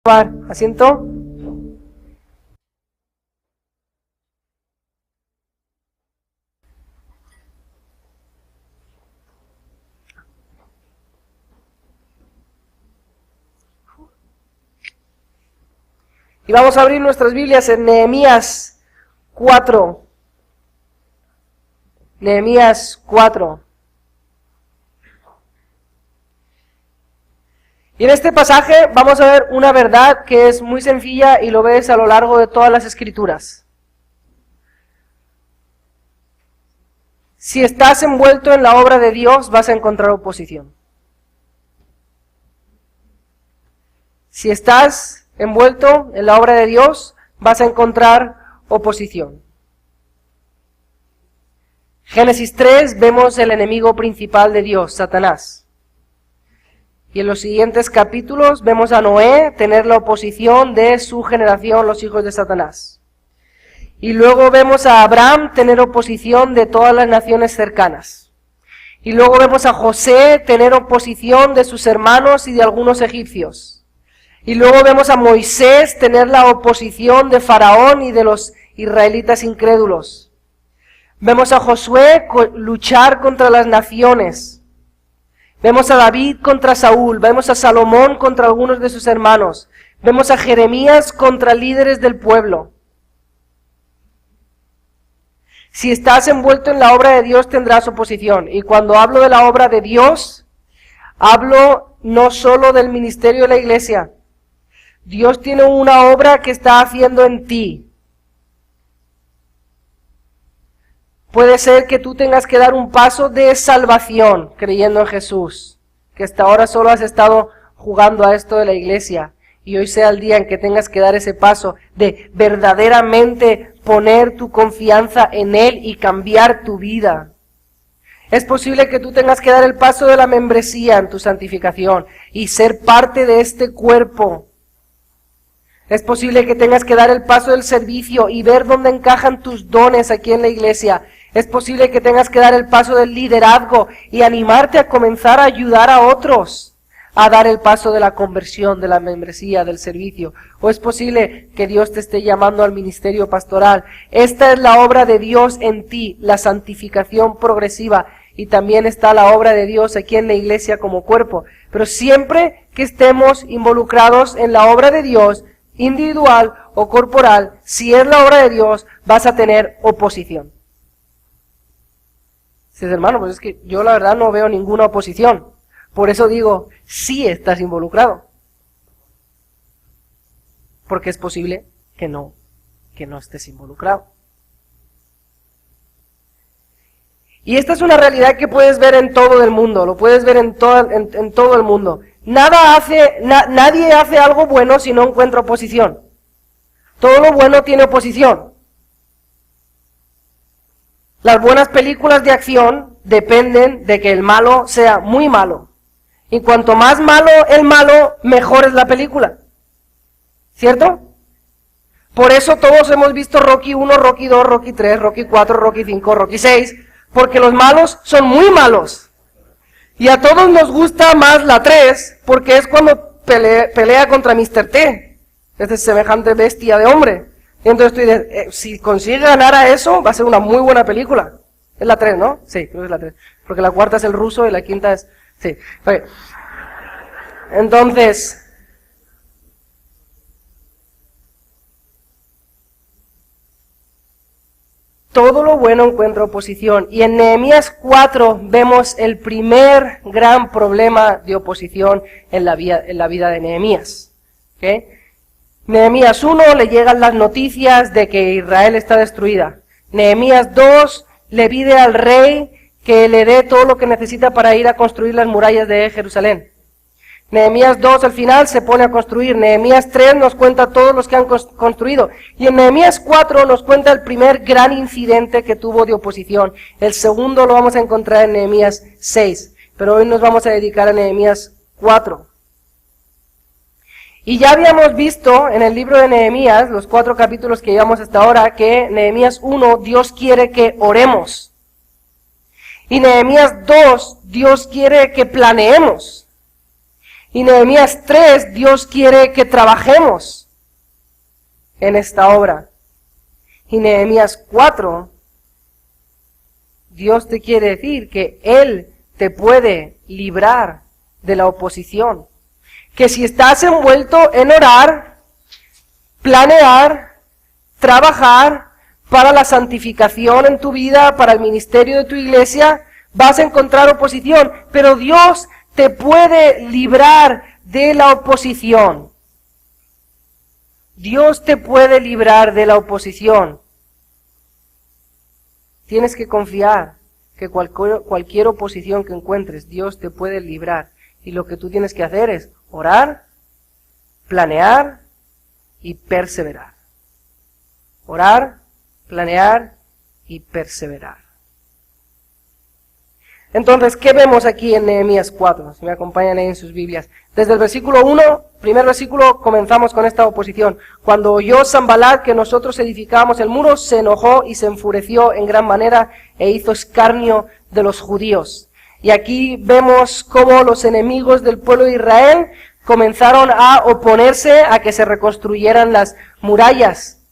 Tomar asiento. Y vamos a abrir nuestras Biblias en Nehemías 4. Nehemías 4. Y en este pasaje vamos a ver una verdad que es muy sencilla y lo ves a lo largo de todas las Escrituras. Si estás envuelto en la obra de Dios, vas a encontrar oposición. Si estás envuelto en la obra de Dios, vas a encontrar oposición. Génesis 3 vemos el enemigo principal de Dios, Satanás. Y en los siguientes capítulos vemos a Noé tener la oposición de su generación, los hijos de Satanás. Y luego vemos a Abraham tener oposición de todas las naciones cercanas. Y luego vemos a José tener oposición de sus hermanos y de algunos egipcios. Y luego vemos a Moisés tener la oposición de Faraón y de los israelitas incrédulos. Vemos a Josué luchar contra las naciones. Vemos a David contra Saúl, vemos a Salomón contra algunos de sus hermanos, vemos a Jeremías contra líderes del pueblo. Si estás envuelto en la obra de Dios tendrás oposición. Y cuando hablo de la obra de Dios, hablo no solo del ministerio de la iglesia. Dios tiene una obra que está haciendo en ti. Puede ser que tú tengas que dar un paso de salvación creyendo en Jesús, que hasta ahora solo has estado jugando a esto de la iglesia, y hoy sea el día en que tengas que dar ese paso de verdaderamente poner tu confianza en Él y cambiar tu vida. Es posible que tú tengas que dar el paso de la membresía en tu santificación y ser parte de este cuerpo. Es posible que tengas que dar el paso del servicio y ver dónde encajan tus dones aquí en la iglesia. Es posible que tengas que dar el paso del liderazgo y animarte a comenzar a ayudar a otros a dar el paso de la conversión, de la membresía, del servicio. O es posible que Dios te esté llamando al ministerio pastoral. Esta es la obra de Dios en ti, la santificación progresiva. Y también está la obra de Dios aquí en la iglesia como cuerpo. Pero siempre que estemos involucrados en la obra de Dios, individual o corporal, si es la obra de Dios, vas a tener oposición. Dices, hermano, pues es que yo la verdad no veo ninguna oposición. Por eso digo, sí estás involucrado. Porque es posible que no estés involucrado. Y esta es una realidad que puedes ver en todo el mundo, lo puedes ver en todo el mundo. Nadie hace algo bueno si no encuentra oposición. Todo lo bueno tiene oposición. Las buenas películas de acción dependen de que el malo sea muy malo. Y cuanto más malo el malo, mejor es la película. ¿Cierto? Por eso todos hemos visto Rocky 1, Rocky 2, Rocky 3, Rocky 4, Rocky 5, Rocky 6, porque los malos son muy malos. Y a todos nos gusta más la 3, porque es cuando pelea contra Mr. T, este semejante bestia de hombre. Y entonces tú dices, si consigue ganar a eso, va a ser una muy buena película. Es la 3, ¿no? Sí, creo que es la 3. Porque la cuarta es el ruso y la quinta es... Sí. Okay. Entonces... todo lo bueno encuentra oposición. Y en Nehemías 4 vemos el primer gran problema de oposición en la vida de Nehemías. ¿Okay? Nehemías 1 le llegan las noticias de que Israel está destruida. Nehemías 2 le pide al rey que le dé todo lo que necesita para ir a construir las murallas de Jerusalén. Nehemías 2 al final se pone a construir. Nehemías 3 nos cuenta todos los que han construido. Y en Nehemías 4 nos cuenta el primer gran incidente que tuvo de oposición. El segundo lo vamos a encontrar en Nehemías 6. Pero hoy nos vamos a dedicar a Nehemías 4. Y ya habíamos visto en el libro de Nehemías, los 4 capítulos que llevamos hasta ahora, que Nehemías 1, Dios quiere que oremos. Y Nehemías 2, Dios quiere que planeemos. Y Nehemías 3, Dios quiere que trabajemos en esta obra. Y Nehemías 4, Dios te quiere decir que Él te puede librar de la oposición. Que si estás envuelto en orar, planear, trabajar para la santificación en tu vida, para el ministerio de tu iglesia, vas a encontrar oposición, pero Dios te puede librar de la oposición. Dios te puede librar de la oposición. Tienes que confiar que cualquier oposición que encuentres, Dios te puede librar. Y lo que tú tienes que hacer es orar, planear y perseverar. Orar, planear y perseverar. Entonces, ¿qué vemos aquí en Nehemías 4? Si me acompañan ahí en sus Biblias. Desde el versículo 1, primer versículo, comenzamos con esta oposición. Cuando oyó Sanbalat que nosotros edificábamos el muro, se enojó y se enfureció en gran manera e hizo escarnio de los judíos. Y aquí vemos cómo los enemigos del pueblo de Israel comenzaron a oponerse a que se reconstruyeran las murallas.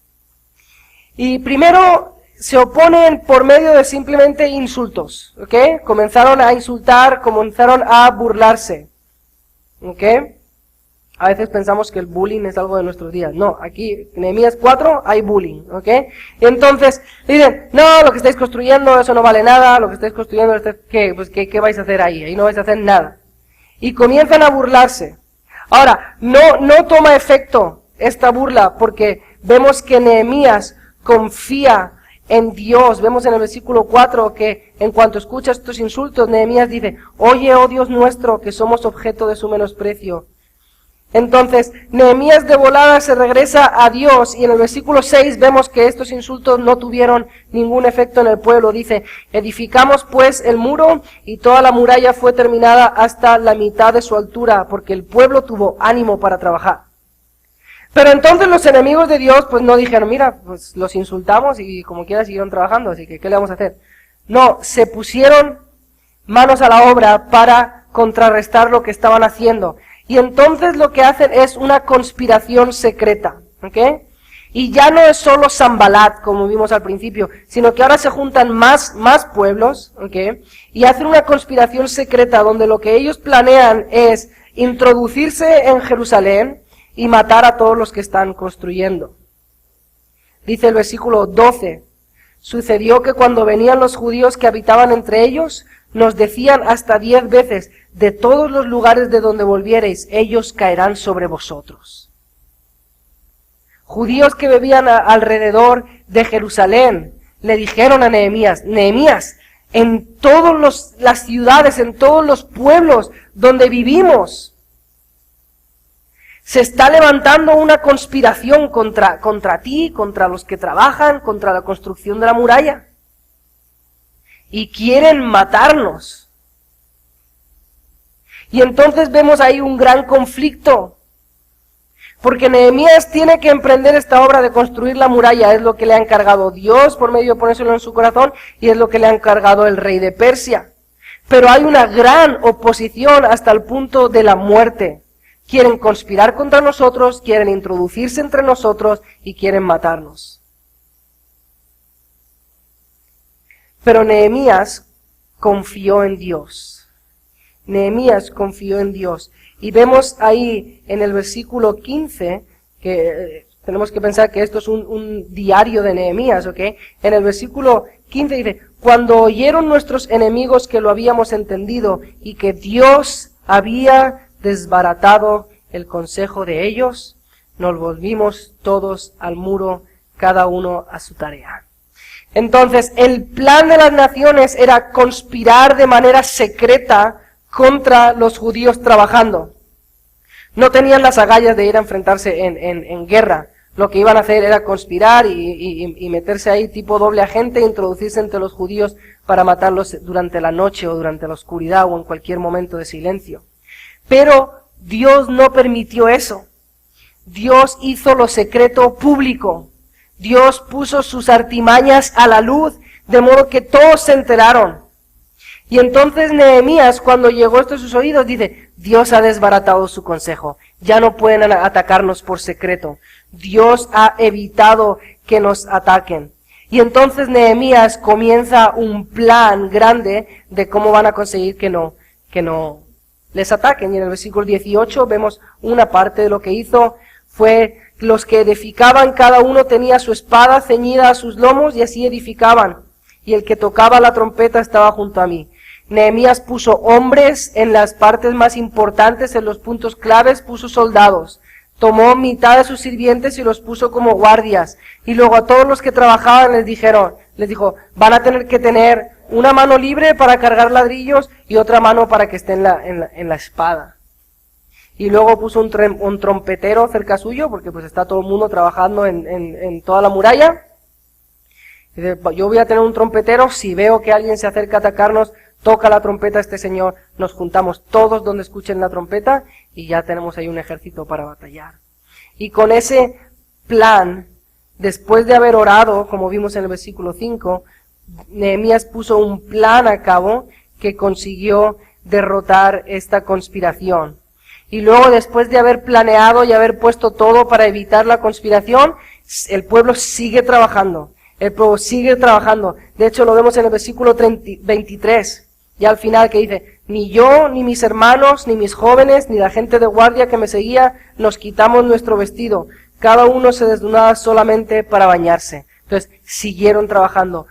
Y primero se oponen por medio de simplemente insultos, ¿ok? Comenzaron a insultar, comenzaron a burlarse, ¿ok? A veces pensamos que el bullying es algo de nuestros días. No, aquí en Nehemías 4 hay bullying, ¿ok? Entonces dicen, no, lo que estáis construyendo, eso no vale nada, lo que estáis construyendo, ¿qué? Pues, ¿qué vais a hacer ahí? Ahí no vais a hacer nada. Y comienzan a burlarse. Ahora, no toma efecto esta burla, porque vemos que Nehemías confía en Dios. Vemos en el versículo 4 que en cuanto escucha estos insultos, Nehemías dice, oye, oh Dios nuestro, que somos objeto de su menosprecio. Entonces, Nehemías de volada se regresa a Dios, y en el versículo 6 vemos que estos insultos no tuvieron ningún efecto en el pueblo. Dice, edificamos pues el muro, y toda la muralla fue terminada hasta la mitad de su altura, porque el pueblo tuvo ánimo para trabajar. Pero entonces los enemigos de Dios pues no dijeron, mira, pues los insultamos y como quiera siguieron trabajando, así que ¿qué le vamos a hacer? No, se pusieron manos a la obra para contrarrestar lo que estaban haciendo. Y entonces lo que hacen es una conspiración secreta, ¿ok? Y ya no es solo Sanbalat, como vimos al principio, sino que ahora se juntan más pueblos, ¿ok? Y hacen una conspiración secreta donde lo que ellos planean es introducirse en Jerusalén y matar a todos los que están construyendo. Dice el versículo 12, sucedió que cuando venían los judíos que habitaban entre ellos, nos decían hasta 10 veces, de todos los lugares de donde volviereis, ellos caerán sobre vosotros. Judíos que vivían alrededor de Jerusalén le dijeron a Nehemías, Nehemías, en todas las ciudades, en todos los pueblos donde vivimos, se está levantando una conspiración contra ti, contra los que trabajan, contra la construcción de la muralla. Y quieren matarnos. Y entonces vemos ahí un gran conflicto. Porque Nehemías tiene que emprender esta obra de construir la muralla. Es lo que le ha encargado Dios por medio de ponérselo en su corazón. Y es lo que le ha encargado el rey de Persia. Pero hay una gran oposición hasta el punto de la muerte. Quieren conspirar contra nosotros, quieren introducirse entre nosotros y quieren matarnos. Pero Nehemías confió en Dios. Nehemías confió en Dios. Y vemos ahí en el versículo 15, que tenemos que pensar que esto es un diario de Nehemías, ¿ok? En el versículo 15 dice, cuando oyeron nuestros enemigos que lo habíamos entendido y que Dios había desbaratado el consejo de ellos, nos volvimos todos al muro, cada uno a su tarea. Entonces, el plan de las naciones era conspirar de manera secreta contra los judíos trabajando. No tenían las agallas de ir a enfrentarse en guerra. Lo que iban a hacer era conspirar y meterse ahí tipo doble agente, introducirse entre los judíos para matarlos durante la noche o durante la oscuridad o en cualquier momento de silencio. Pero Dios no permitió eso. Dios hizo lo secreto público. Dios puso sus artimañas a la luz, de modo que todos se enteraron. Y entonces Nehemías, cuando llegó esto a sus oídos, dice, Dios ha desbaratado su consejo. Ya no pueden atacarnos por secreto. Dios ha evitado que nos ataquen. Y entonces Nehemías comienza un plan grande de cómo van a conseguir que no les ataquen. Y en el versículo 18 vemos una parte de lo que hizo. Fue los que edificaban, cada uno tenía su espada ceñida a sus lomos y así edificaban. Y el que tocaba la trompeta estaba junto a mí. Nehemías puso hombres en las partes más importantes, en los puntos claves puso soldados. Tomó mitad de sus sirvientes y los puso como guardias. Y luego a todos los que trabajaban les dijo, van a tener que tener una mano libre para cargar ladrillos y otra mano para que esté en la espada. Y luego puso un trompetero cerca suyo, porque pues está todo el mundo trabajando en toda la muralla. Y dice, yo voy a tener un trompetero, si veo que alguien se acerca a atacarnos, toca la trompeta este señor, nos juntamos todos donde escuchen la trompeta y ya tenemos ahí un ejército para batallar. Y con ese plan, después de haber orado, como vimos en el versículo 5, Nehemías puso un plan a cabo que consiguió derrotar esta conspiración. Y luego, después de haber planeado y haber puesto todo para evitar la conspiración, el pueblo sigue trabajando. El pueblo sigue trabajando. De hecho, lo vemos en el versículo 23. Y al final que dice, ni yo, ni mis hermanos, ni mis jóvenes, ni la gente de guardia que me seguía, nos quitamos nuestro vestido. Cada uno se desnudaba solamente para bañarse. Entonces, siguieron trabajando,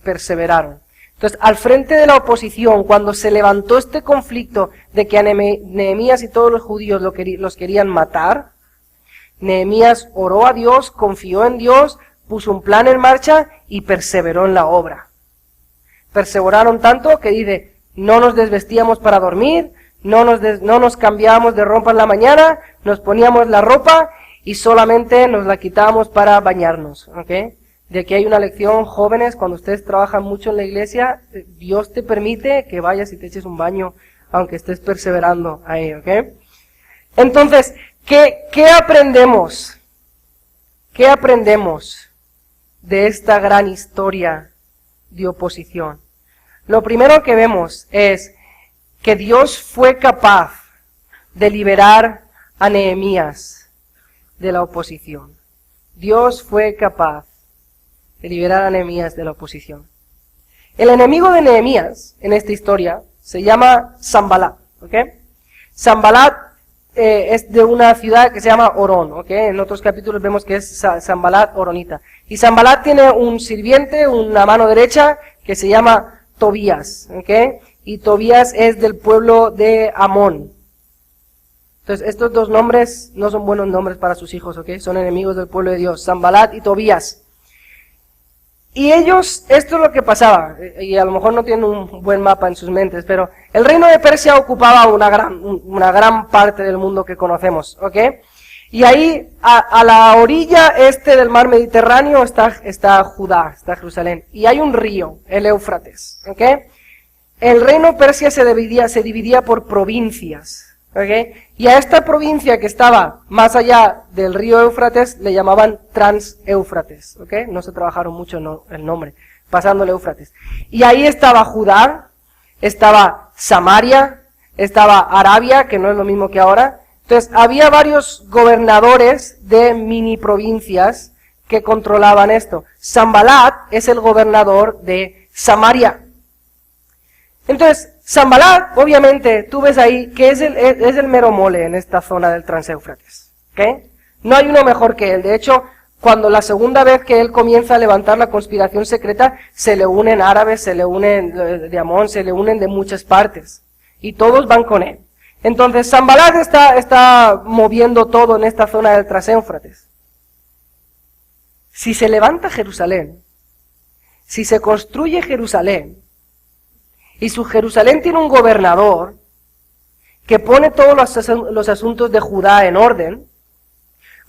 perseveraron. Entonces, al frente de la oposición, cuando se levantó este conflicto de que a Nehemías y todos los judíos los querían matar, Nehemías oró a Dios, confió en Dios, puso un plan en marcha y perseveró en la obra. Perseveraron tanto que dice, no nos desvestíamos para dormir, no nos cambiábamos de ropa en la mañana, nos poníamos la ropa y solamente nos la quitábamos para bañarnos, ¿ok? De aquí hay una lección, jóvenes, cuando ustedes trabajan mucho en la iglesia, Dios te permite que vayas y te eches un baño, aunque estés perseverando ahí, ¿ok? Entonces, ¿qué aprendemos? ¿Qué aprendemos de esta gran historia de oposición? Lo primero que vemos es que Dios fue capaz de liberar a Nehemías de la oposición. Dios fue capaz de liberar a Nehemías de la oposición. El enemigo de Nehemías en esta historia se llama Sanbalat, ¿ok? Sanbalat es de una ciudad que se llama Orón, ¿ok? En otros capítulos vemos que es Sanbalat Oronita. Y Sanbalat tiene un sirviente, una mano derecha, que se llama Tobías, ¿ok? Y Tobías es del pueblo de Amón. Entonces, estos dos nombres no son buenos nombres para sus hijos, ¿ok? Son enemigos del pueblo de Dios, Sanbalat y Tobías. Y ellos, esto es lo que pasaba, y a lo mejor no tienen un buen mapa en sus mentes, pero el reino de Persia ocupaba una gran parte del mundo que conocemos, ¿ok? Y ahí, a la orilla este del mar Mediterráneo está Judá, está Jerusalén, y hay un río, el Éufrates, ¿ok? El reino Persia se dividía por provincias, ¿ok? Y a esta provincia que estaba más allá del río Éufrates le llamaban Trans-Éufrates, ¿ok? No se trabajaron mucho el nombre, pasando el Éufrates. Y ahí estaba Judá, estaba Samaria, estaba Arabia, que no es lo mismo que ahora. Entonces, había varios gobernadores de mini provincias que controlaban esto. Sanbalat es el gobernador de Samaria. Entonces, Sanbalat, obviamente, tú ves ahí que es el mero mole en esta zona del Transéufrates, ¿ok? No hay uno mejor que él. De hecho, cuando la segunda vez que él comienza a levantar la conspiración secreta, se le unen árabes, se le unen de Amón, se le unen de muchas partes. Y todos van con él. Entonces, Sanbalat está moviendo todo en esta zona del Transéufrates. Si se levanta Jerusalén, si se construye Jerusalén, y su Jerusalén tiene un gobernador que pone todos los asuntos de Judá en orden,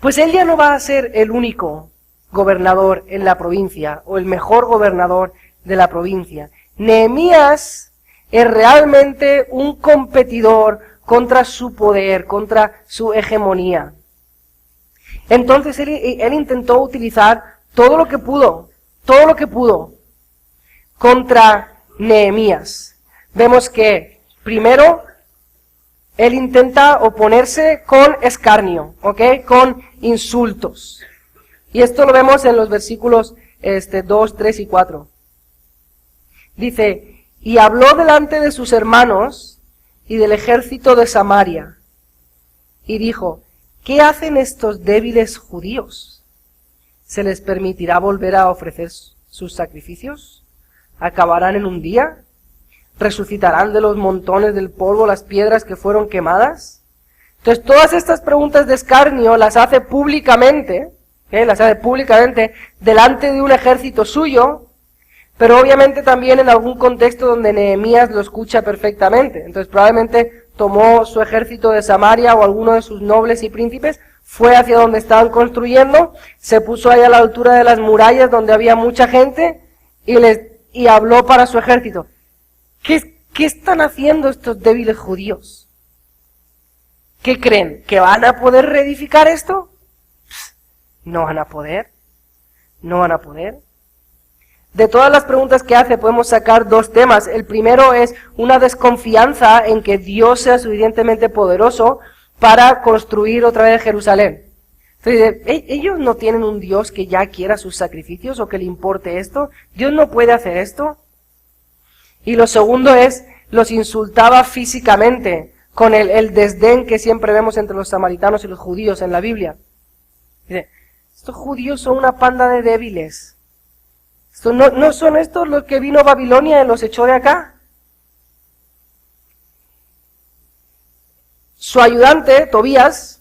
pues él ya no va a ser el único gobernador en la provincia, o el mejor gobernador de la provincia. Nehemías es realmente un competidor contra su poder, contra su hegemonía. Entonces él intentó utilizar todo lo que pudo contra Nehemías. Vemos que primero él intenta oponerse con escarnio, ¿ok? Con insultos. Y esto lo vemos en los versículos 2, 3 y 4. Dice, y habló delante de sus hermanos y del ejército de Samaria, y dijo, ¿qué hacen estos débiles judíos? ¿Se les permitirá volver a ofrecer sus sacrificios? ¿Acabarán en un día? ¿Resucitarán de los montones del polvo las piedras que fueron quemadas? Entonces todas estas preguntas de escarnio las hace públicamente, delante de un ejército suyo, pero obviamente también en algún contexto donde Nehemías lo escucha perfectamente. Entonces probablemente tomó su ejército de Samaria o alguno de sus nobles y príncipes, fue hacia donde estaban construyendo, se puso ahí a la altura de las murallas donde había mucha gente y habló para su ejército. ¿Qué están haciendo estos débiles judíos? ¿Qué creen? ¿Que van a poder reedificar esto? No van a poder. No van a poder. De todas las preguntas que hace podemos sacar dos temas. El primero es una desconfianza en que Dios sea suficientemente poderoso para construir otra vez Jerusalén. Entonces, ellos no tienen un Dios que ya quiera sus sacrificios o que le importe esto. Dios no puede hacer esto. Y lo segundo es, los insultaba físicamente con el desdén que siempre vemos entre los samaritanos y los judíos en la Biblia. Dice, estos judíos son una panda de débiles. ¿No son estos los que vino a Babilonia y los echó de acá? Su ayudante, Tobías,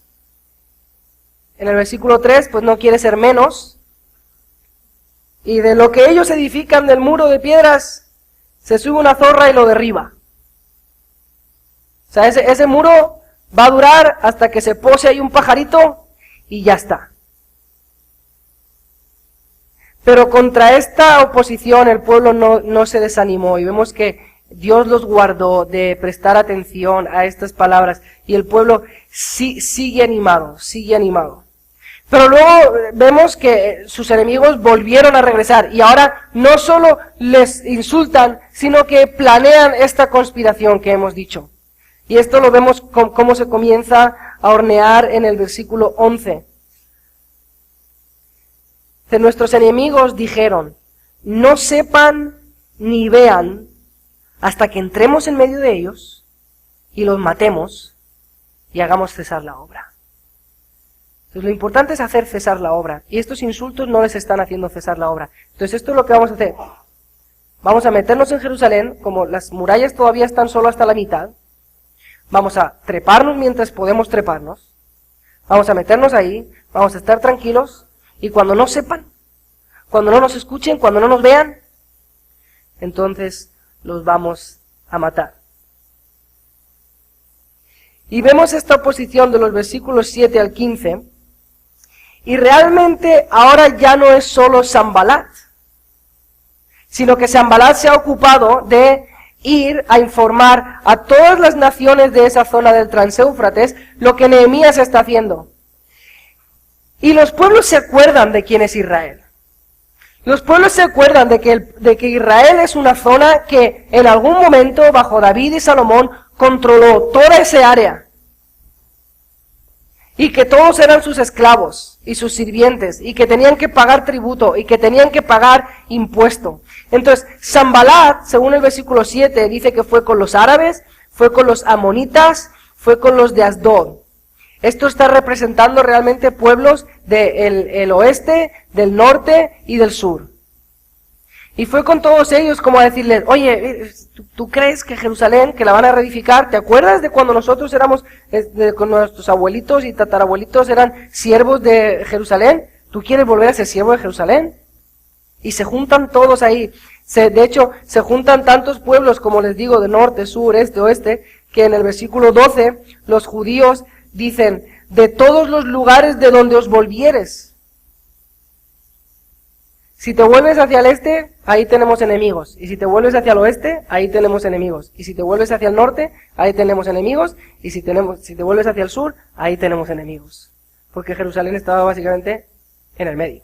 en el versículo 3, pues no quiere ser menos. Y de lo que ellos edifican del muro de piedras, se sube una zorra y lo derriba. O sea, ese muro va a durar hasta que se pose ahí un pajarito y ya está. Pero contra esta oposición el pueblo no se desanimó y vemos que Dios los guardó de prestar atención a estas palabras y el pueblo sigue animado. Pero luego vemos que sus enemigos volvieron a regresar y ahora no solo les insultan, sino que planean esta conspiración que hemos dicho. Y esto lo vemos cómo se comienza a hornear en el versículo 11. De nuestros enemigos dijeron, no sepan ni vean hasta que entremos en medio de ellos y los matemos y hagamos cesar la obra. Entonces lo importante es hacer cesar la obra y estos insultos no les están haciendo cesar la obra. Entonces esto es lo que vamos a hacer. Vamos a meternos en Jerusalén, como las murallas todavía están solo hasta la mitad. Vamos a treparnos mientras podemos treparnos. Vamos a meternos ahí, vamos a estar tranquilos. Y cuando no sepan, cuando no nos escuchen, cuando no nos vean, entonces los vamos a matar. Y vemos esta oposición de los versículos 7 al 15, y realmente ahora ya no es solo Sanbalat, sino que Sanbalat se ha ocupado de ir a informar a todas las naciones de esa zona del Transéufrates lo que Nehemías está haciendo. Y los pueblos se acuerdan de quién es Israel. Los pueblos se acuerdan de que Israel es una zona que en algún momento, bajo David y Salomón, controló toda esa área. Y que todos eran sus esclavos y sus sirvientes, y que tenían que pagar tributo, y que tenían que pagar impuesto. Entonces, Sanbalat, según el versículo 7, dice que fue con los árabes, fue con los amonitas, fue con los de Asdod. Esto está representando realmente pueblos del oeste, del norte y del sur. Y fue con todos ellos como a decirles, oye, ¿tú crees que Jerusalén, que la van a reedificar? ¿Te acuerdas de cuando nosotros éramos, con nuestros abuelitos y tatarabuelitos eran siervos de Jerusalén? ¿Tú quieres volver a ser siervo de Jerusalén? Y se juntan todos ahí. De hecho, se juntan tantos pueblos, como les digo, de norte, sur, este, oeste, que en el versículo 12 los judíos dicen, de todos los lugares de donde os volvieres. Si te vuelves hacia el este, ahí tenemos enemigos. Y si te vuelves hacia el oeste, ahí tenemos enemigos. Y si te vuelves hacia el norte, ahí tenemos enemigos. Y si te vuelves hacia el sur, ahí tenemos enemigos. Porque Jerusalén estaba básicamente en el medio.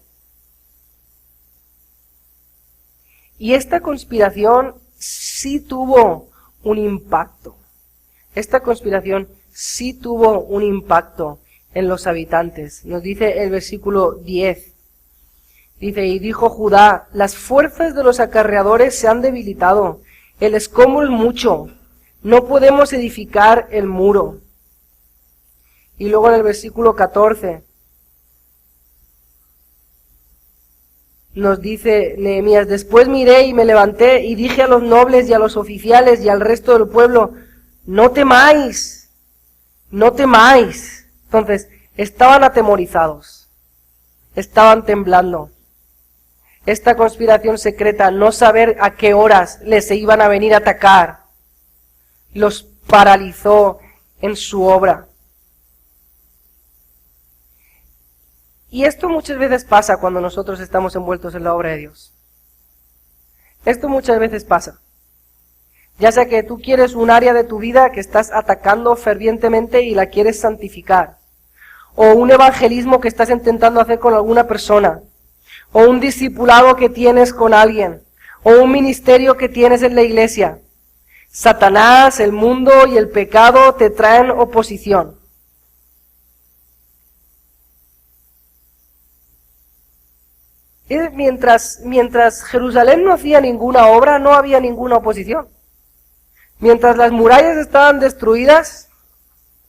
Y esta conspiración sí tuvo un impacto. Esta conspiración sí tuvo un impacto en los habitantes. Nos dice el versículo 10. Dice, y dijo Judá, las fuerzas de los acarreadores se han debilitado, el escombro es mucho, no podemos edificar el muro. Y luego en el versículo 14 nos dice Nehemías, después miré y me levanté y dije a los nobles y a los oficiales y al resto del pueblo, no temáis, no temáis. Entonces, estaban atemorizados, estaban temblando. Esta conspiración secreta, no saber a qué horas les iban a venir a atacar, los paralizó en su obra. Y esto muchas veces pasa cuando nosotros estamos envueltos en la obra de Dios. Esto muchas veces pasa. Ya sea que tú quieres un área de tu vida que estás atacando fervientemente y la quieres santificar. O un evangelismo que estás intentando hacer con alguna persona. O un discipulado que tienes con alguien. O un ministerio que tienes en la iglesia. Satanás, el mundo y el pecado te traen oposición. Mientras Jerusalén no hacía ninguna obra, no había ninguna oposición. Mientras las murallas estaban destruidas,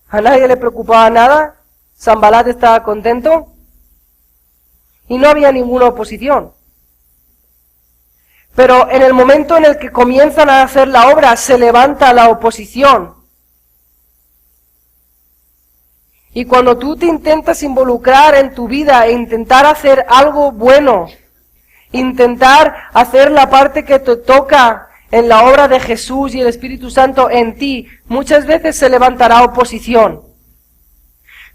a nadie le preocupaba nada, Sanbalat estaba contento y no había ninguna oposición. Pero en el momento en el que comienzan a hacer la obra, se levanta la oposición. Y cuando tú te intentas involucrar en tu vida e intentar hacer algo bueno, intentar hacer la parte que te toca en la obra de Jesús y el Espíritu Santo en ti, muchas veces se levantará oposición.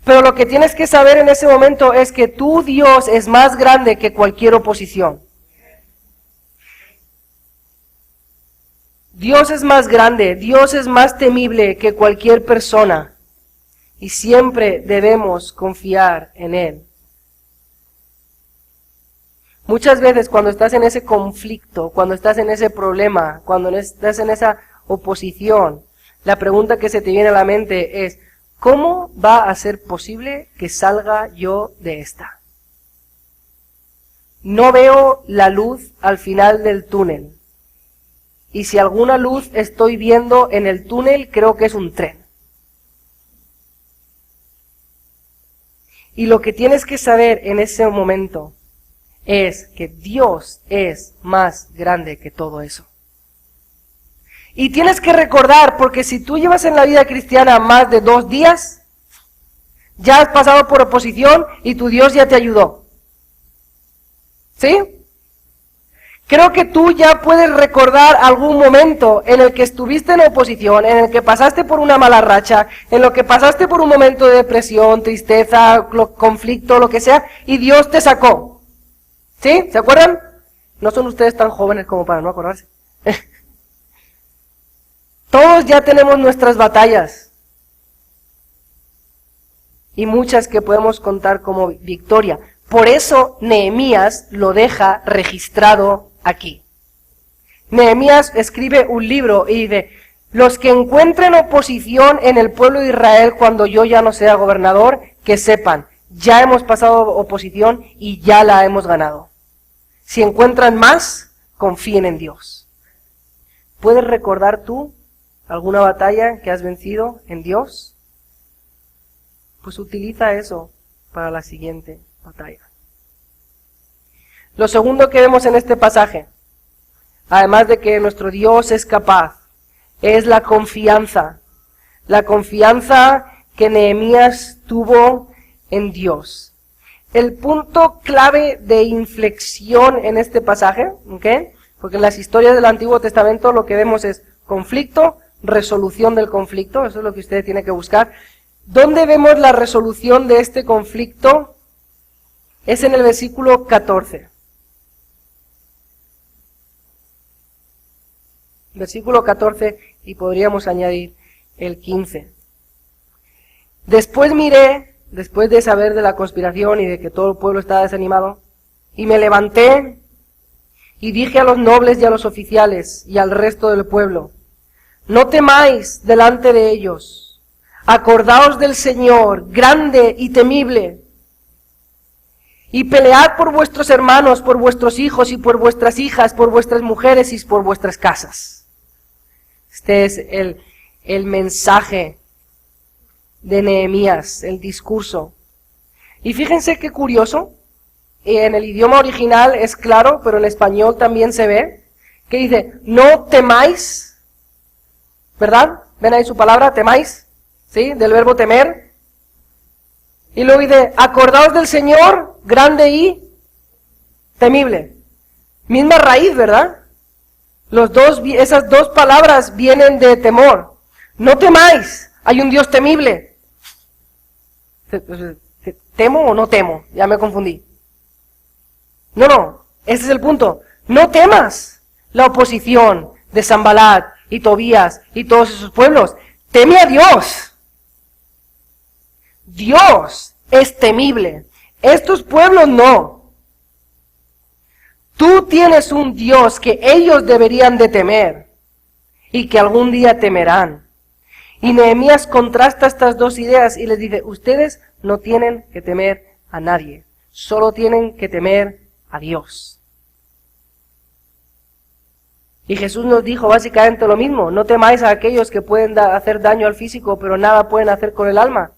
Pero lo que tienes que saber en ese momento es que tu Dios es más grande que cualquier oposición. Dios es más grande, Dios es más temible que cualquier persona. Y siempre debemos confiar en Él. Muchas veces cuando estás en ese conflicto, cuando estás en ese problema, cuando estás en esa oposición, la pregunta que se te viene a la mente es, ¿cómo va a ser posible que salga yo de esta? No veo la luz al final del túnel. Y si alguna luz estoy viendo en el túnel, creo que es un tren. Y lo que tienes que saber en ese momento es que Dios es más grande que todo eso. Y tienes que recordar, porque si tú llevas en la vida cristiana más de 2 días, ya has pasado por oposición y tu Dios ya te ayudó. ¿Sí? Creo que tú ya puedes recordar algún momento en el que estuviste en oposición, en el que pasaste por una mala racha, en lo que pasaste por un momento de depresión, tristeza, conflicto, lo que sea, y Dios te sacó. ¿Sí? ¿Se acuerdan? No son ustedes tan jóvenes como para no acordarse. Todos ya tenemos nuestras batallas. Y muchas que podemos contar como victoria. Por eso Nehemías lo deja registrado aquí. Nehemías escribe un libro y dice, los que encuentren oposición en el pueblo de Israel cuando yo ya no sea gobernador, que sepan, ya hemos pasado oposición y ya la hemos ganado. Si encuentran más, confíen en Dios. ¿Puedes recordar tú alguna batalla que has vencido en Dios? Pues utiliza eso para la siguiente batalla. Lo segundo que vemos en este pasaje, además de que nuestro Dios es capaz, es la confianza. La confianza que Nehemías tuvo en Dios. El punto clave de inflexión en este pasaje, ¿okay? Porque en las historias del Antiguo Testamento lo que vemos es conflicto, resolución del conflicto, eso es lo que usted tiene que buscar. ¿Dónde vemos la resolución de este conflicto? Es en el versículo 14. Versículo 14 y podríamos añadir el 15. Después miré, después de saber de la conspiración y de que todo el pueblo estaba desanimado, y me levanté y dije a los nobles y a los oficiales y al resto del pueblo, no temáis delante de ellos. Acordaos del Señor, grande y temible, y pelead por vuestros hermanos, por vuestros hijos y por vuestras hijas, por vuestras mujeres y por vuestras casas. Este es el mensaje de Nehemías, el discurso. Y fíjense qué curioso, en el idioma original es claro, pero en español también se ve, que dice, no temáis, ¿verdad? ¿Ven ahí su palabra, temáis? ¿Sí? Del verbo temer. Y luego dice, acordaos del Señor, grande y temible. Misma raíz, ¿verdad? Esas dos palabras vienen de temor. No temáis, hay un Dios temible. ¿Temo o no temo? Ya me confundí. No, ese es el punto. No temas la oposición de Sanbalat y Tobías y todos esos pueblos. Teme a Dios. Dios es temible. Estos pueblos no. Tú tienes un Dios que ellos deberían de temer y que algún día temerán. Y Nehemías contrasta estas dos ideas y les dice, ustedes no tienen que temer a nadie, solo tienen que temer a Dios. Y Jesús nos dijo básicamente lo mismo, no temáis a aquellos que pueden hacer daño al físico, pero nada pueden hacer con el alma.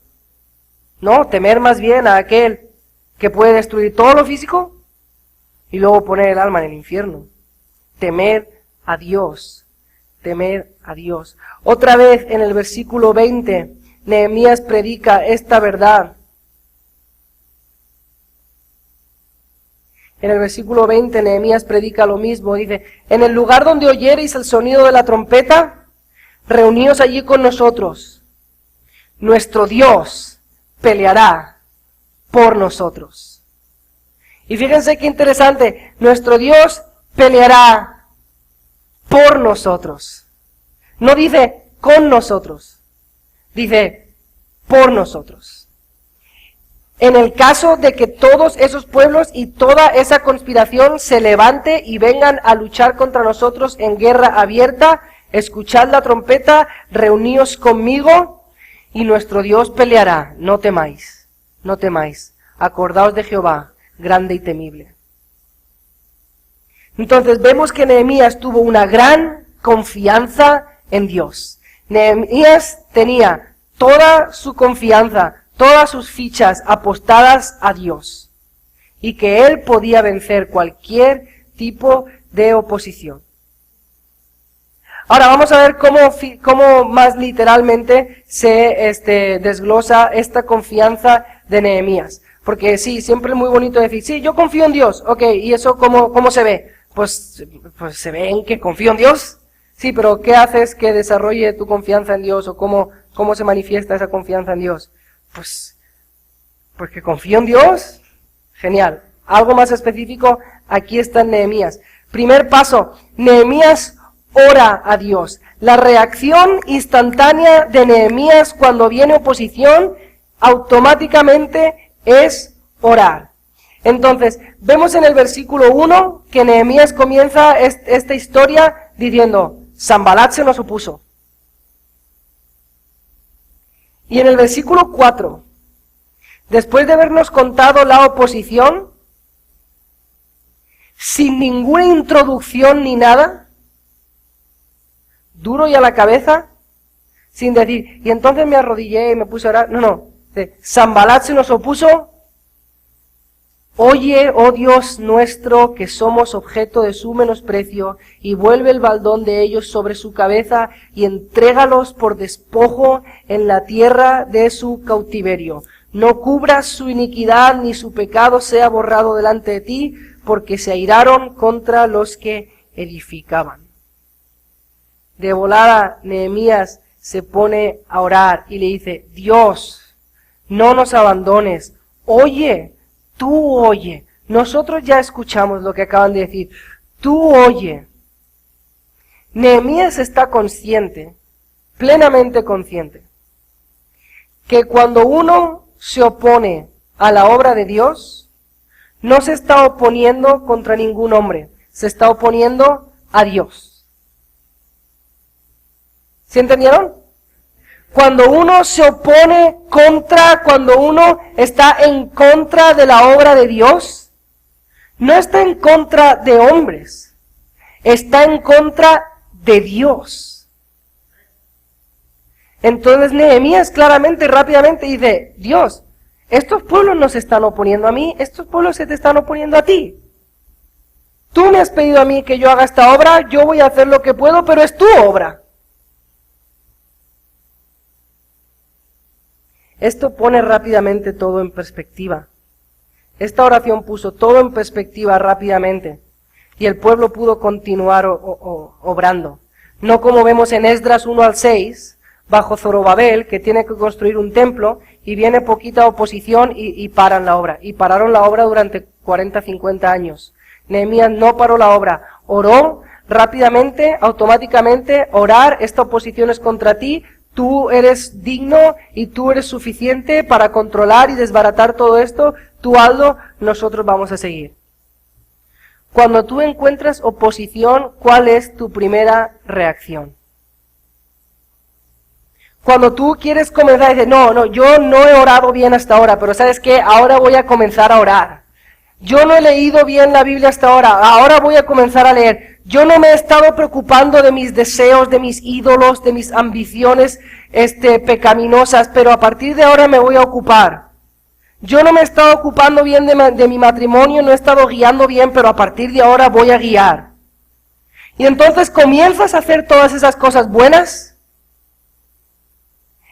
No, temer más bien a aquel que puede destruir todo lo físico y luego poner el alma en el infierno. Temer a Dios, temer a Dios. Otra vez en el versículo 20, Nehemías predica esta verdad. En el versículo 20, Nehemías predica lo mismo. Dice, en el lugar donde oyereis el sonido de la trompeta, reuníos allí con nosotros. Nuestro Dios peleará por nosotros. Y fíjense qué interesante, nuestro Dios peleará por nosotros. No dice con nosotros, dice por nosotros. En el caso de que todos esos pueblos y toda esa conspiración se levante y vengan a luchar contra nosotros en guerra abierta, escuchad la trompeta, reuníos conmigo y nuestro Dios peleará. No temáis, no temáis. Acordaos de Jehová, grande y temible. Entonces vemos que Nehemías tuvo una gran confianza en Dios. Nehemías tenía toda su confianza, todas sus fichas apostadas a Dios y que él podía vencer cualquier tipo de oposición. Ahora vamos a ver cómo más literalmente se desglosa esta confianza de Nehemías. Porque sí, siempre es muy bonito decir, sí, yo confío en Dios. Ok, ¿y eso cómo se ve? Pues se ve en que confío en Dios. Sí, pero ¿qué haces que desarrolle tu confianza en Dios? ¿O cómo se manifiesta esa confianza en Dios? Pues que confío en Dios. Genial. Algo más específico, aquí está en Nehemías. Primer paso, Nehemías ora a Dios. La reacción instantánea de Nehemías cuando viene oposición, automáticamente es orar. Entonces, vemos en el versículo 1 que Nehemías comienza esta historia diciendo, Sanbalat se nos opuso. Y en el versículo 4, después de habernos contado la oposición, sin ninguna introducción ni nada, duro y a la cabeza, sin decir, y entonces me arrodillé y me puse a orar. No. Sanbalat se nos opuso. Oye, oh Dios nuestro, que somos objeto de su menosprecio, y vuelve el baldón de ellos sobre su cabeza, y entrégalos por despojo en la tierra de su cautiverio. No cubras su iniquidad, ni su pecado sea borrado delante de ti, porque se airaron contra los que edificaban. De volada, Nehemías se pone a orar y le dice, Dios, no nos abandones, oye, tú oye. Nosotros ya escuchamos lo que acaban de decir. Tú oye. Nehemías está consciente, plenamente consciente, que cuando uno se opone a la obra de Dios, no se está oponiendo contra ningún hombre, se está oponiendo a Dios. ¿Sí entendieron? Cuando uno se opone cuando uno está en contra de la obra de Dios, no está en contra de hombres, está en contra de Dios. Entonces Nehemías claramente y rápidamente dice, Dios, estos pueblos no se están oponiendo a mí, estos pueblos se te están oponiendo a ti. Tú me has pedido a mí que yo haga esta obra, yo voy a hacer lo que puedo, pero es tu obra. Esto pone rápidamente todo en perspectiva. Esta oración puso todo en perspectiva rápidamente y el pueblo pudo continuar obrando. No como vemos en Esdras 1 al 6, bajo Zorobabel, que tiene que construir un templo y viene poquita oposición y paran la obra. Y pararon la obra durante 40, 50 años. Nehemías no paró la obra, oró rápidamente, automáticamente, orar, esta oposición es contra ti, tú eres digno y tú eres suficiente para controlar y desbaratar todo esto, tú hazlo, nosotros vamos a seguir. Cuando tú encuentras oposición, ¿cuál es tu primera reacción? Cuando tú quieres comenzar y dices, no, yo no he orado bien hasta ahora, pero ¿sabes qué? Ahora voy a comenzar a orar. Yo no he leído bien la Biblia hasta ahora voy a comenzar a leer. Yo no me he estado preocupando de mis deseos, de mis ídolos, de mis ambiciones pecaminosas, pero a partir de ahora me voy a ocupar. Yo no me he estado ocupando bien de mi matrimonio, no he estado guiando bien, pero a partir de ahora voy a guiar. Y entonces comienzas a hacer todas esas cosas buenas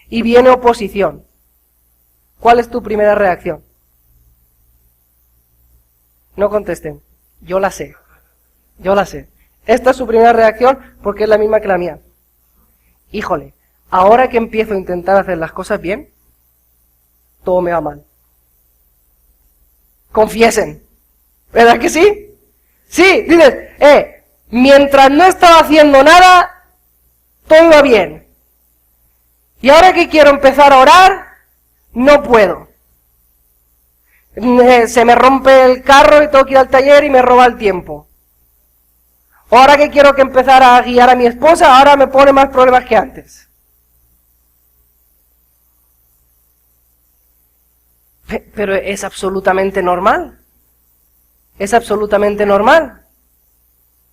y viene oposición. ¿Cuál es tu primera reacción? No contesten, yo la sé. Esta es su primera reacción porque es la misma que la mía. Híjole, ahora que empiezo a intentar hacer las cosas bien, todo me va mal. Confiesen, ¿verdad que sí? Sí, dices, mientras no estaba haciendo nada, todo iba bien. Y ahora que quiero empezar a orar, no puedo. Se me rompe el carro y tengo que ir al taller y me roba el tiempo. Ahora que quiero que empezar a guiar a mi esposa, ahora me pone más problemas que antes. Pero es absolutamente normal. Es absolutamente normal.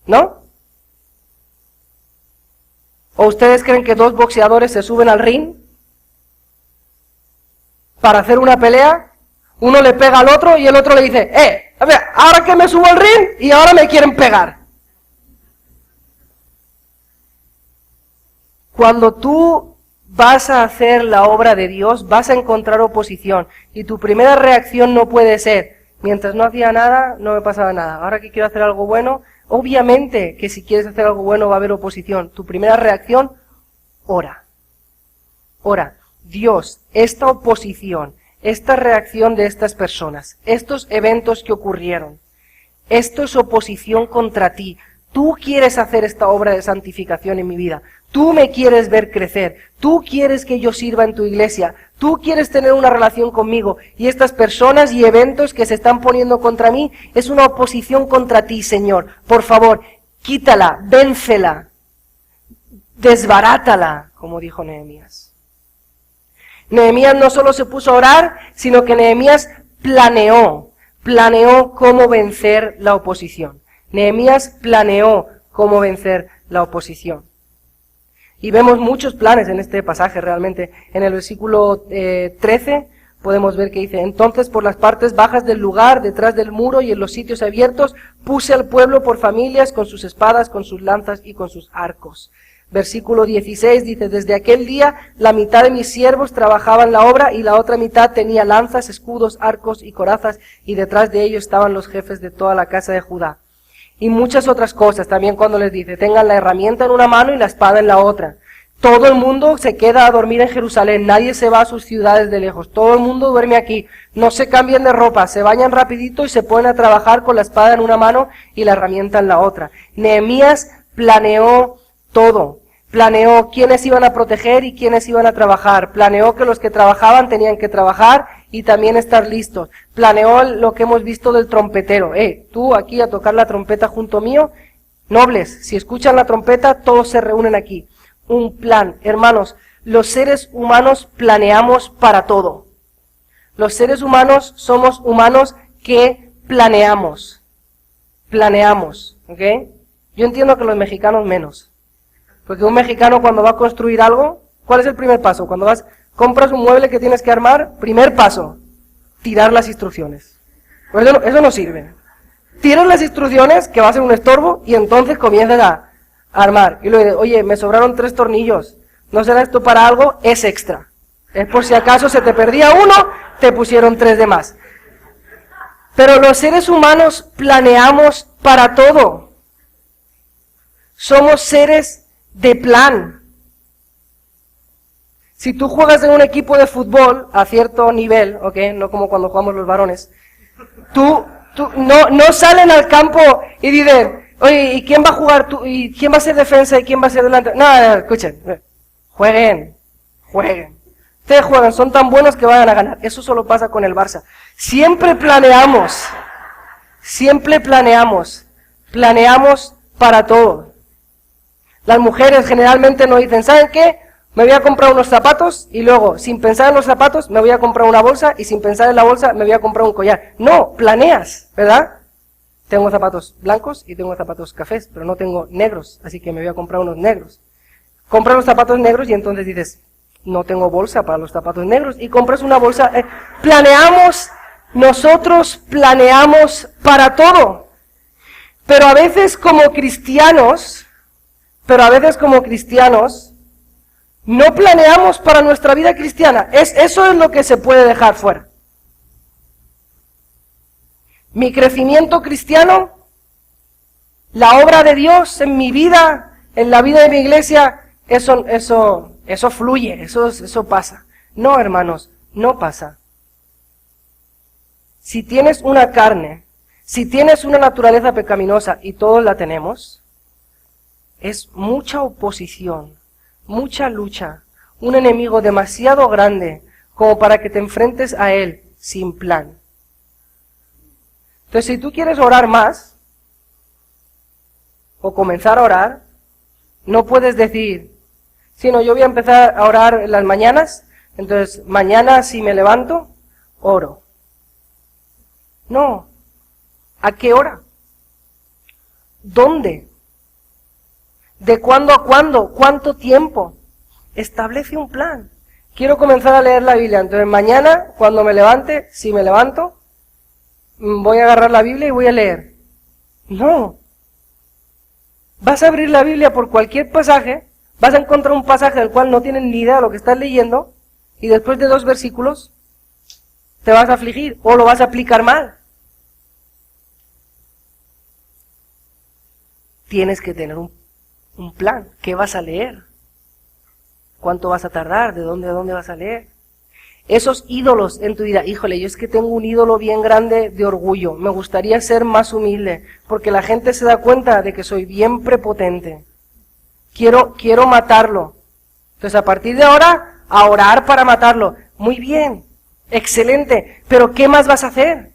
¿No? ¿O ustedes creen que dos boxeadores se suben al ring para hacer una pelea? Uno le pega al otro y el otro le dice, a ver, ahora que me subo al ring y ahora me quieren pegar. Cuando tú vas a hacer la obra de Dios, vas a encontrar oposición. Y tu primera reacción no puede ser, mientras no hacía nada, no me pasaba nada. Ahora que quiero hacer algo bueno, obviamente que si quieres hacer algo bueno va a haber oposición. Tu primera reacción, ora. Ora, Dios, esta oposición, esta reacción de estas personas, estos eventos que ocurrieron, esto es oposición contra ti. Tú quieres hacer esta obra de santificación en mi vida. Tú me quieres ver crecer. Tú quieres que yo sirva en tu iglesia. Tú quieres tener una relación conmigo. Y estas personas y eventos que se están poniendo contra mí es una oposición contra ti, Señor. Por favor, quítala, véncela, desbarátala, como dijo Nehemías. Nehemías no solo se puso a orar, sino que Nehemías planeó cómo vencer la oposición. Nehemías planeó cómo vencer la oposición. Y vemos muchos planes en este pasaje realmente. En el versículo 13 podemos ver que dice, entonces por las partes bajas del lugar, detrás del muro y en los sitios abiertos, puse al pueblo por familias con sus espadas, con sus lanzas y con sus arcos. Versículo 16 dice, desde aquel día la mitad de mis siervos trabajaban la obra y la otra mitad tenía lanzas, escudos, arcos y corazas y detrás de ellos estaban los jefes de toda la casa de Judá. Y muchas otras cosas también cuando les dice, tengan la herramienta en una mano y la espada en la otra. Todo el mundo se queda a dormir en Jerusalén, nadie se va a sus ciudades de lejos, todo el mundo duerme aquí, no se cambian de ropa, se bañan rapidito y se ponen a trabajar con la espada en una mano y la herramienta en la otra. Nehemías planeó todo. Planeó quiénes iban a proteger y quiénes iban a trabajar. Planeó que los que trabajaban tenían que trabajar y también estar listos. Planeó lo que hemos visto del trompetero. Tú aquí a tocar la trompeta junto mío. Nobles, si escuchan la trompeta, todos se reúnen aquí. Un plan. Hermanos, Los seres humanos planeamos para todo. Los seres humanos somos humanos que planeamos. Planeamos, ¿ok? Yo entiendo que los mexicanos menos. Porque un mexicano cuando va a construir algo, ¿cuál es el primer paso? Cuando compras un mueble que tienes que armar, primer paso, tirar las instrucciones. Pues eso no sirve. Tiras las instrucciones, que va a ser un estorbo, y entonces comienzas a armar. Y luego, oye, me sobraron 3 tornillos. ¿No será esto para algo? Es extra. Es por si acaso se te perdía uno, te pusieron 3 de más. Pero los seres humanos planeamos para todo. Somos seres de plan. Si tú juegas en un equipo de fútbol a cierto nivel, ¿ok? No como cuando jugamos los varones, tú no salen al campo y dicen, oye, ¿y quién va a jugar tú? ¿Y quién va a ser defensa? ¿Y quién va a ser delante? No, escuchen, jueguen. Ustedes juegan, son tan buenos que van a ganar. Eso solo pasa con el Barça. Siempre planeamos para todo. Las mujeres generalmente nos dicen, ¿saben qué? Me voy a comprar unos zapatos y luego, sin pensar en los zapatos, me voy a comprar una bolsa y sin pensar en la bolsa, me voy a comprar un collar. No, planeas, ¿verdad? Tengo zapatos blancos y tengo zapatos cafés, pero no tengo negros, así que me voy a comprar unos negros. Compras los zapatos negros y entonces dices, no tengo bolsa para los zapatos negros, y compras una bolsa. Nosotros planeamos para todo. Pero a veces como cristianos, no planeamos para nuestra vida cristiana. Eso es lo que se puede dejar fuera. Mi crecimiento cristiano, la obra de Dios en mi vida, en la vida de mi iglesia, eso fluye, eso pasa. No, hermanos, no pasa. Si tienes una carne, si tienes una naturaleza pecaminosa, y todos la tenemos, es mucha oposición, mucha lucha, un enemigo demasiado grande como para que te enfrentes a él sin plan. Entonces, si tú quieres orar más, o comenzar a orar, no puedes decir, no, yo voy a empezar a orar en las mañanas, entonces mañana si me levanto, oro. No. ¿A qué hora? ¿Dónde? ¿De cuándo a cuándo? ¿Cuánto tiempo? Establece un plan. Quiero comenzar a leer la Biblia, entonces mañana, cuando me levante, si me levanto, voy a agarrar la Biblia y voy a leer. No. Vas a abrir la Biblia por cualquier pasaje, vas a encontrar un pasaje del cual no tienes ni idea de lo que estás leyendo, y después de 2 versículos, te vas a afligir, o lo vas a aplicar mal. Tienes que tener un plan. ¿Qué vas a leer? ¿Cuánto vas a tardar? ¿De dónde a dónde vas a leer? Esos ídolos en tu vida. Híjole, yo es que tengo un ídolo bien grande de orgullo. Me gustaría ser más humilde, porque la gente se da cuenta de que soy bien prepotente. Quiero matarlo. Entonces, a partir de ahora, a orar para matarlo. Muy bien, excelente. Pero ¿qué más vas a hacer?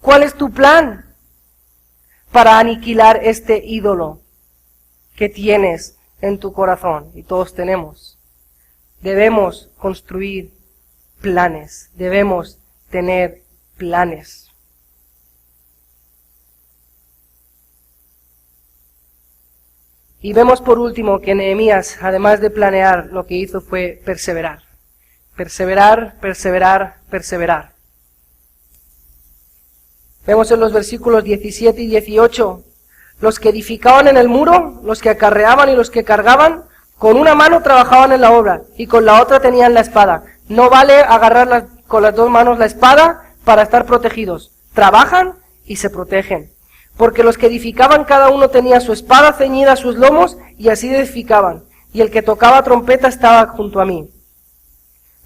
¿Cuál es tu plan para aniquilar este ídolo que tienes en tu corazón? Y todos tenemos. Debemos construir planes, debemos tener planes. Y vemos por último que Nehemías, además de planear, lo que hizo fue perseverar. Perseverar. Vemos en los versículos 17 y 18, los que edificaban en el muro, los que acarreaban y los que cargaban, con una mano trabajaban en la obra y con la otra tenían la espada. No vale agarrar con las 2 manos la espada para estar protegidos. Trabajan y se protegen. Porque los que edificaban cada uno tenía su espada ceñida a sus lomos y así edificaban. Y el que tocaba trompeta estaba junto a mí.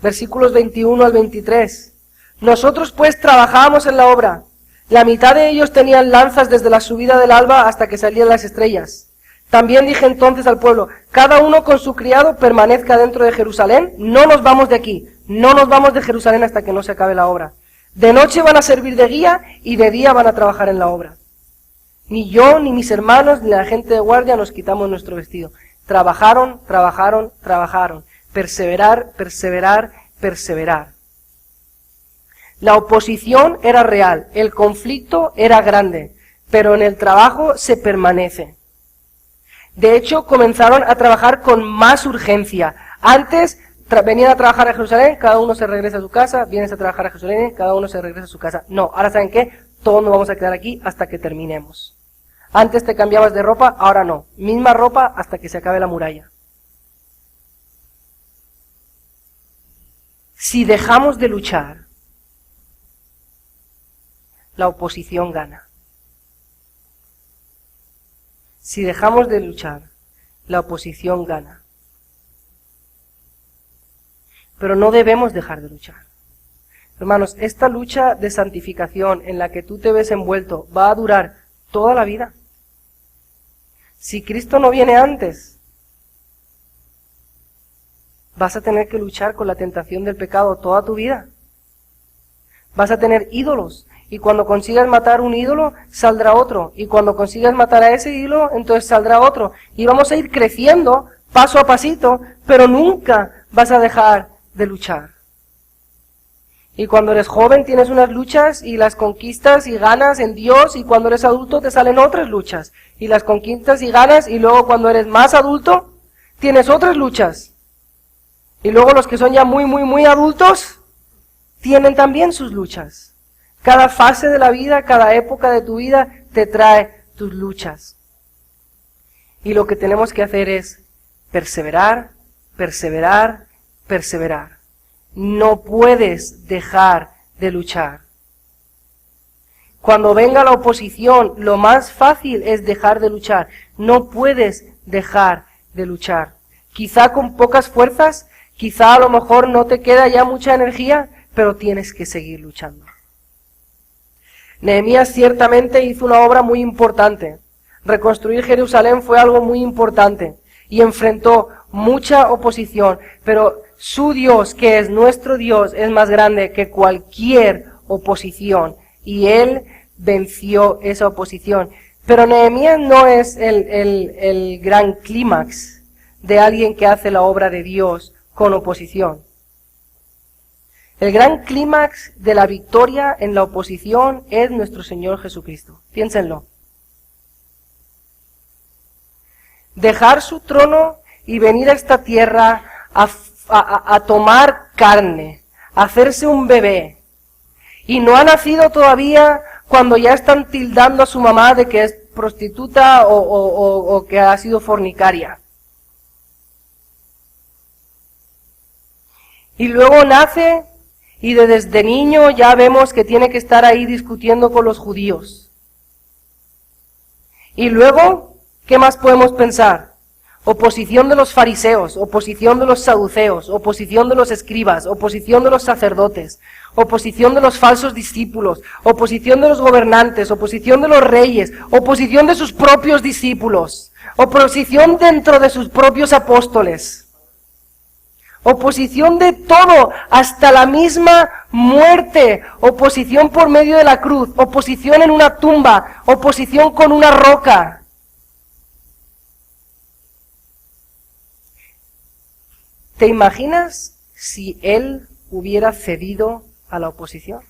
Versículos 21 al 23. Nosotros pues trabajábamos en la obra. La mitad de ellos tenían lanzas desde la subida del alba hasta que salían las estrellas. También dije entonces al pueblo, cada uno con su criado permanezca dentro de Jerusalén, no nos vamos de aquí, no nos vamos de Jerusalén hasta que no se acabe la obra. De noche van a servir de guía y de día van a trabajar en la obra. Ni yo, ni mis hermanos, ni la gente de guardia nos quitamos nuestro vestido. Trabajaron. Perseverar, perseverar, perseverar. La oposición era real, el conflicto era grande, pero en el trabajo se permanece. De hecho, comenzaron a trabajar con más urgencia. Antes venían a trabajar a Jerusalén, cada uno se regresa a su casa, vienes a trabajar a Jerusalén, cada uno se regresa a su casa. No, ahora ¿saben qué? Todos nos vamos a quedar aquí hasta que terminemos. Antes te cambiabas de ropa, ahora no. Misma ropa hasta que se acabe la muralla. Si dejamos de luchar, la oposición gana. Si dejamos de luchar, la oposición gana. Pero no debemos dejar de luchar. Hermanos, esta lucha de santificación en la que tú te ves envuelto va a durar toda la vida. Si Cristo no viene antes, vas a tener que luchar con la tentación del pecado toda tu vida. Vas a tener ídolos. Y cuando consigas matar un ídolo, saldrá otro. Y cuando consigas matar a ese ídolo, entonces saldrá otro. Y vamos a ir creciendo paso a pasito, pero nunca vas a dejar de luchar. Y cuando eres joven tienes unas luchas y las conquistas y ganas en Dios, y cuando eres adulto te salen otras luchas. Y las conquistas y ganas, y luego cuando eres más adulto, tienes otras luchas. Y luego los que son ya muy adultos, tienen también sus luchas. Cada fase de la vida, cada época de tu vida te trae tus luchas. Y lo que tenemos que hacer es perseverar, perseverar, perseverar. No puedes dejar de luchar. Cuando venga la oposición, lo más fácil es dejar de luchar. No puedes dejar de luchar. Quizá con pocas fuerzas, quizá a lo mejor no te queda ya mucha energía, pero tienes que seguir luchando. Nehemías ciertamente hizo una obra muy importante. Reconstruir Jerusalén fue algo muy importante y enfrentó mucha oposición, pero su Dios, que es nuestro Dios, es más grande que cualquier oposición y Él venció esa oposición. Pero Nehemías no es el gran clímax de alguien que hace la obra de Dios con oposición. El gran clímax de la victoria en la oposición es nuestro Señor Jesucristo. Piénsenlo. Dejar su trono y venir a esta tierra a tomar carne, a hacerse un bebé. Y no ha nacido todavía cuando ya están tildando a su mamá de que es prostituta o que ha sido fornicaria. Y luego nace y desde niño ya vemos que tiene que estar ahí discutiendo con los judíos. Y luego, ¿qué más podemos pensar? Oposición de los fariseos, oposición de los saduceos, oposición de los escribas, oposición de los sacerdotes, oposición de los falsos discípulos, oposición de los gobernantes, oposición de los reyes, oposición de sus propios discípulos, oposición dentro de sus propios apóstoles. Oposición de todo, hasta la misma muerte, oposición por medio de la cruz, oposición en una tumba, oposición con una roca. ¿Te imaginas si él hubiera cedido a la oposición?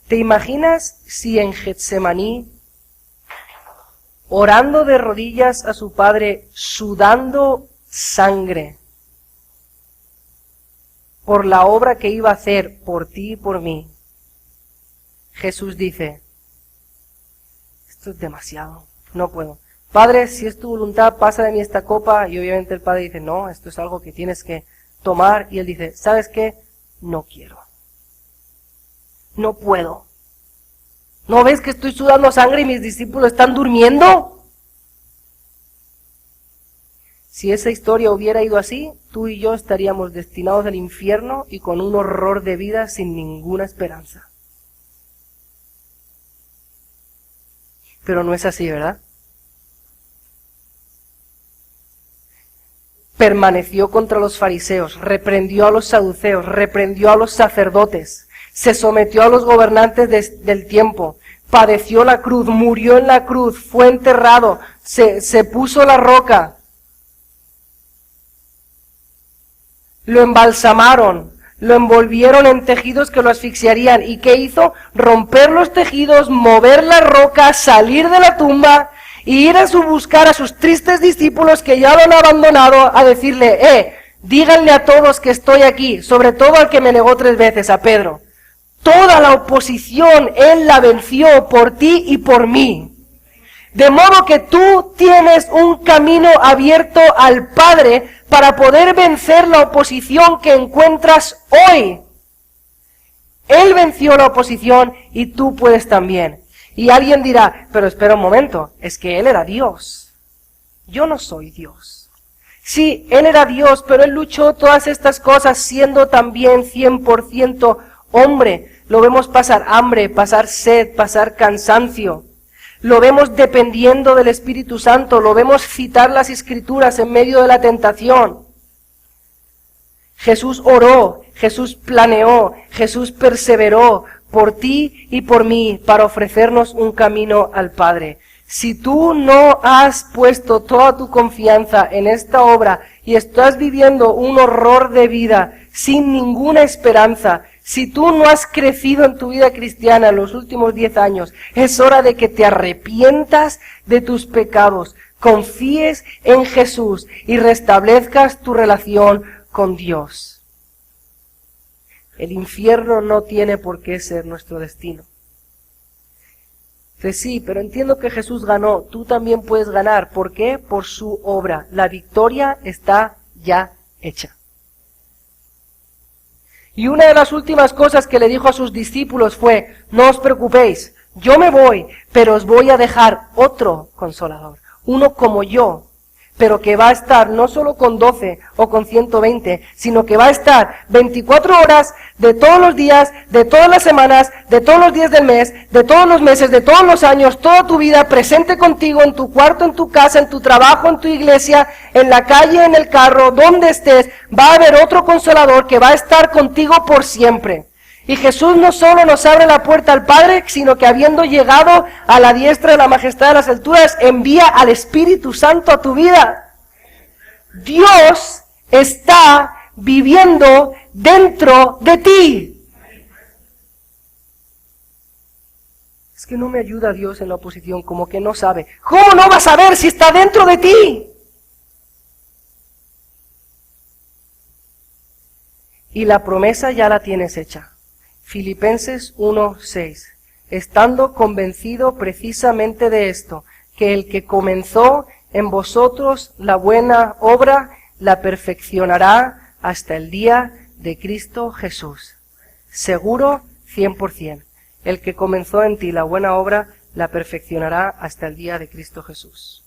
¿Te imaginas si en Getsemaní, orando de rodillas a su Padre, sudando sangre por la obra que iba a hacer por ti y por mí, Jesús dice, esto es demasiado, no puedo. Padre, si es tu voluntad, pasa de mí esta copa. Y obviamente el Padre dice, no, esto es algo que tienes que tomar. Y él dice, ¿sabes qué? No quiero. No puedo. ¿No ves que estoy sudando sangre y mis discípulos están durmiendo? Si esa historia hubiera ido así, tú y yo estaríamos destinados al infierno y con un horror de vida sin ninguna esperanza. Pero no es así, ¿verdad? Permaneció contra los fariseos, reprendió a los saduceos, reprendió a los sacerdotes, se sometió a los gobernantes del tiempo, padeció la cruz, murió en la cruz, fue enterrado, se puso la roca lo embalsamaron, lo envolvieron en tejidos que lo asfixiarían. ¿Y qué hizo? Romper los tejidos, mover la roca, salir de la tumba y ir a buscar a sus tristes discípulos que ya lo han abandonado, a decirle, díganle a todos que estoy aquí, sobre todo al que me negó 3 veces, a Pedro. Toda la oposición Él la venció por ti y por mí. De modo que tú tienes un camino abierto al Padre para poder vencer la oposición que encuentras hoy. Él venció la oposición y tú puedes también. Y alguien dirá, pero espera un momento, es que Él era Dios. Yo no soy Dios. Sí, Él era Dios, pero Él luchó todas estas cosas siendo también 100% hombre. Lo vemos pasar hambre, pasar sed, pasar cansancio. Lo vemos dependiendo del Espíritu Santo, lo vemos citar las Escrituras en medio de la tentación. Jesús oró, Jesús planeó, Jesús perseveró por ti y por mí para ofrecernos un camino al Padre. Si tú no has puesto toda tu confianza en esta obra y estás viviendo un horror de vida sin ninguna esperanza, si tú no has crecido en tu vida cristiana en los últimos 10 años, es hora de que te arrepientas de tus pecados, confíes en Jesús y restablezcas tu relación con Dios. El infierno no tiene por qué ser nuestro destino. Dice, sí, pero entiendo que Jesús ganó, tú también puedes ganar. ¿Por qué? Por su obra. La victoria está ya hecha. Y una de las últimas cosas que le dijo a sus discípulos fue, no os preocupéis, yo me voy, pero os voy a dejar otro consolador, uno como yo, pero que va a estar no solo con 12 o con 120, sino que va a estar 24 horas de todos los días, de todas las semanas, de todos los días del mes, de todos los meses, de todos los años, toda tu vida presente contigo, en tu cuarto, en tu casa, en tu trabajo, en tu iglesia, en la calle, en el carro, donde estés, va a haber otro consolador que va a estar contigo por siempre. Y Jesús no solo nos abre la puerta al Padre, sino que habiendo llegado a la diestra de la majestad de las alturas, envía al Espíritu Santo a tu vida. Dios está viviendo dentro de ti. Es que no me ayuda Dios en la oposición, como que no sabe. ¿Cómo no va a saber si está dentro de ti? Y la promesa ya la tienes hecha. Filipenses 1:6, estando convencido precisamente de esto, que el que comenzó en vosotros la buena obra, la perfeccionará hasta el día de Cristo Jesús. Seguro 100%, el que comenzó en ti la buena obra, la perfeccionará hasta el día de Cristo Jesús.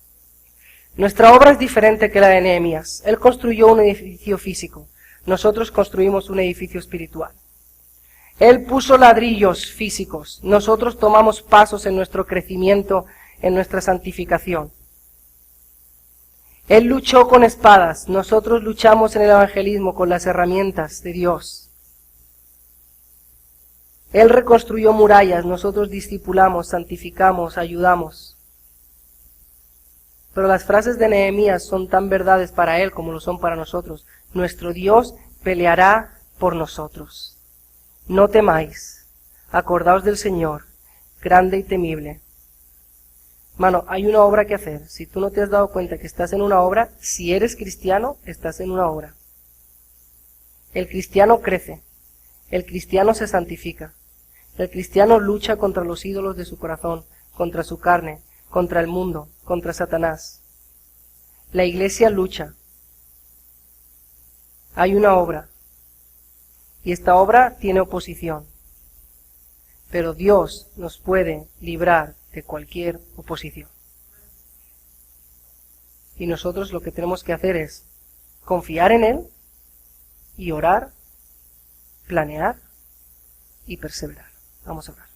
Nuestra obra es diferente que la de Nehemías. Él construyó un edificio físico, nosotros construimos un edificio espiritual. Él puso ladrillos físicos, nosotros tomamos pasos en nuestro crecimiento, en nuestra santificación. Él luchó con espadas, nosotros luchamos en el evangelismo con las herramientas de Dios. Él reconstruyó murallas, nosotros discipulamos, santificamos, ayudamos. Pero las frases de Nehemías son tan verdades para él como lo son para nosotros. Nuestro Dios peleará por nosotros. No temáis, acordaos del Señor, grande y temible. Mano, hay una obra que hacer. Si tú no te has dado cuenta que estás en una obra, si eres cristiano, estás en una obra. El cristiano crece, el cristiano se santifica, el cristiano lucha contra los ídolos de su corazón, contra su carne, contra el mundo, contra Satanás. La iglesia lucha. Hay una obra. Y esta obra tiene oposición. Pero Dios nos puede librar de cualquier oposición. Y nosotros lo que tenemos que hacer es confiar en Él y orar, planear y perseverar. Vamos a orar.